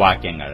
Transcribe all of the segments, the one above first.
വാക്യങ്ങൾ.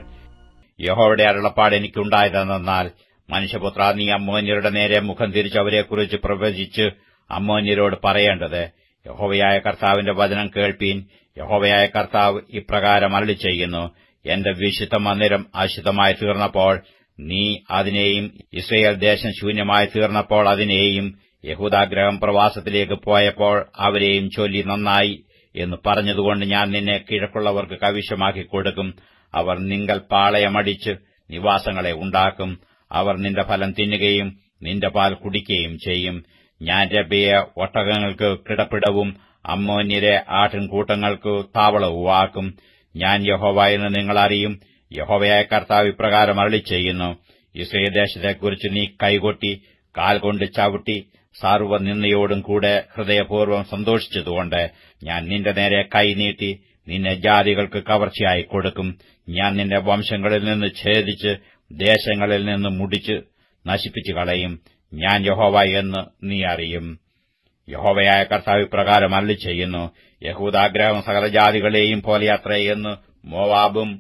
യഹോവയുടെ അരുളപ്പാട് എനിക്കുണ്ടായതെന്നാൽ, മനുഷ്യപുത്രാ, നീ അമ്മോന്യരുടെ നേരെ മുഖം തിരിച്ച് അവരെക്കുറിച്ച് പ്രവചിച്ച് അമ്മോന്യരോട് പറയേണ്ടത്, യഹോവയായ കർത്താവിന്റെ വചനം കേൾപ്പീൻ. യഹോവയായ കർത്താവ് ഇപ്രകാരം അരുളിച്ചെയ്യുന്നു, എന്റെ വിശുദ്ധ മന്ദിരം അശുദ്ധമായി തീർന്നപ്പോൾ നീ അതിനെയും, ഇസ്രായേൽ ദേശം ശൂന്യമായി തീർന്നപ്പോൾ അതിനെയും, യഹൂദാഗൃഹം പ്രവാസത്തിലേക്ക് പോയപ്പോൾ അവരെയും ചൊല്ലി നന്നായി എന്ന് പറഞ്ഞതുകൊണ്ട് ഞാൻ നിന്നെ കിഴക്കുള്ളവർക്ക് കൈവശമാക്കി കൊടുക്കും. അവർ നിങ്കൽ പാളയമടിച്ച് നിവാസങ്ങളെ ഉണ്ടാക്കും. അവർ നിന്റെ ഫലം തിന്നുകയും നിന്റെ പാൽ കുടിക്കുകയും ചെയ്യും. ഞാൻ രബ്ബയെ ഒട്ടകങ്ങൾക്ക് കിടപ്പിടവും അമ്മോന്യരെ ആട്ടിൻകൂട്ടങ്ങൾക്ക് താവളവുമാക്കും. ഞാൻ യഹോവ എന്ന് നിങ്ങൾ അറിയും. യഹോവയായ കർത്താവ് ഇപ്രകാരം അരുളിച്ചെയ്യുന്നു, ഇസ്രായേൽ ദേശത്തെക്കുറിച്ച് നീ കൈകൊട്ടി കാൽ കൊണ്ട് ചവിട്ടി സർവ്വനിന്ദയോടും കൂടെ ഹൃദയപൂർവ്വം സന്തോഷിച്ചതുകൊണ്ട് ഞാൻ നിന്റെ നേരെ കൈ നീട്ടി നിന്നെ ജാതികൾക്ക് കവർച്ചയായി കൊടുക്കും. ഞാൻ നിന്റെ വംശങ്ങളിൽ നിന്ന് ഛേദിച്ച് ദേശങ്ങളിൽ നിന്ന് മുടിച്ച് നശിപ്പിച്ചു കളയും. ഞാൻ യഹോവ എന്ന് നീ അറിയും. യഹോവയായ കർത്താവ് ഇപ്രകാരം അരുളിച്ചെയ്യുന്നു, യഹൂദാഗ്രഹം സകല ജാതികളെയും പോലെയത്രേ എന്ന് മോവാബും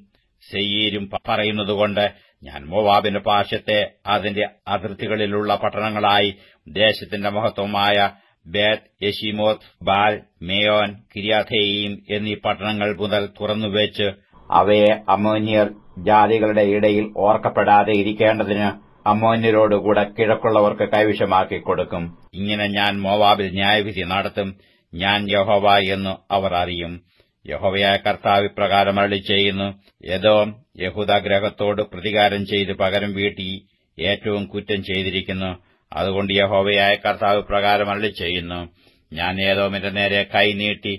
സെയീരും പറയുന്നതുകൊണ്ട് ഞാൻ മോവാബിന്റെ പാർശ്വത്തെ അതിന്റെ അതിർത്തികളിലുള്ള പട്ടണങ്ങളായി ദേശത്തിന്റെ മഹത്വമായ ബേത് യെശീമോത്ത്, ബാൽ, മേയോൻ, കിര്യാഥെയീം എന്നീ പട്ടണങ്ങൾ മുതൽ തുറന്നുവെച്ച് അവയെ അമ്മോന്യർ ജാതികളുടെ ഇടയിൽ ഓർക്കപ്പെടാതെ ഇരിക്കേണ്ടതിന് അമ്മോന്യരോടുകൂടെ കിഴക്കുള്ളവർക്ക് കൈവശമാക്കി കൊടുക്കും. ഇങ്ങനെ ഞാൻ മോവാബിൽ ന്യായവിധി നടത്തും. ഞാൻ യഹോവ എന്ന് അവർ അറിയും. യഹോവയായ കർത്താവ് ഇപ്രകാരം അരുളിച്ചെയ്യുന്നു, ഏദോം യഹൂദാഗൃഹത്തോട് പ്രതികാരം ചെയ്ത് പകരം വീട്ടി ഏറ്റവും കുറ്റം ചെയ്തിരിക്കുന്നു. അതുകൊണ്ട് യഹോവയായ കർത്താവ് ഇപ്രകാരം അരുളിച്ചെയ്യുന്നു, ഞാൻ ഏദോമിന്റെ നേരെ കൈ നീട്ടി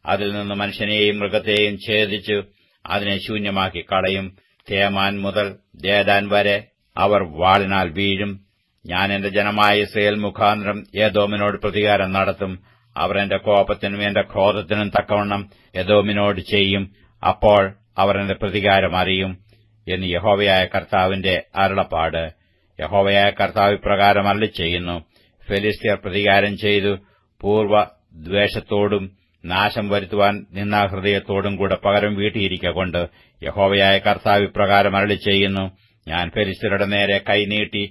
അതിൽ നിന്ന് മനുഷ്യനെയും മൃഗത്തെയും ഛേദിച്ച് അതിനെ ശൂന്യമാക്കി കളയും. തേമാൻ മുതൽ ദേദാൻ വരെ അവർ വാളിനാൽ വീഴും. ഞാൻ എന്റെ ജനമായ ഇസ്രായേൽ മുഖാന്തരം ഏദോമിനോട് പ്രതികാരം നടത്തും. അവർ എന്റെ കോപത്തിനും എന്റെ ക്രോധത്തിനും തക്കവണ്ണം ഏദോമിനോട് ചെയ്യും. അപ്പോൾ അവർ എന്റെ പ്രതികാരം അറിയും എന്ന് യഹോവയായ കർത്താവിന്റെ അരുളപ്പാട്. യഹോവയായ കർത്താവ് ഇപ്രകാരം അരുളിച്ചെയ്യുന്നു, ഫെലിസ്ത്യർ പ്രതികാരം ചെയ്തു പൂർവ്വദ്വേഷത്തോടും നാശം വരുത്തുവാൻ നിന്നാഹൃദയത്തോടും കൂടെ പകരം വീട്ടിയിരിക്കൊണ്ട് യഹോവയായ കർത്താവ് ഇപ്രകാരം അരുളിച്ചെയ്യുന്നു, ഞാൻ ഫെലിസ്ത്യരുടെ നേരെ കൈനീട്ടി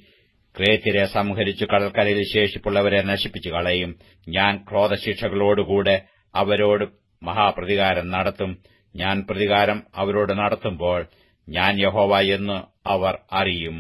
ക്രേത്യരെ സംഹരിച്ചു കടൽക്കരയിൽ ശേഷിപ്പുള്ളവരെ നശിപ്പിച്ചു കളയും. ഞാൻ ക്രോധശിക്ഷകളോടുകൂടെ അവരോട് മഹാപ്രതികാരം നടത്തും. ഞാൻ പ്രതികാരം അവരോട് നടത്തുമ്പോൾ ഞാൻ യഹോവ എന്ന് അവർ അറിയും.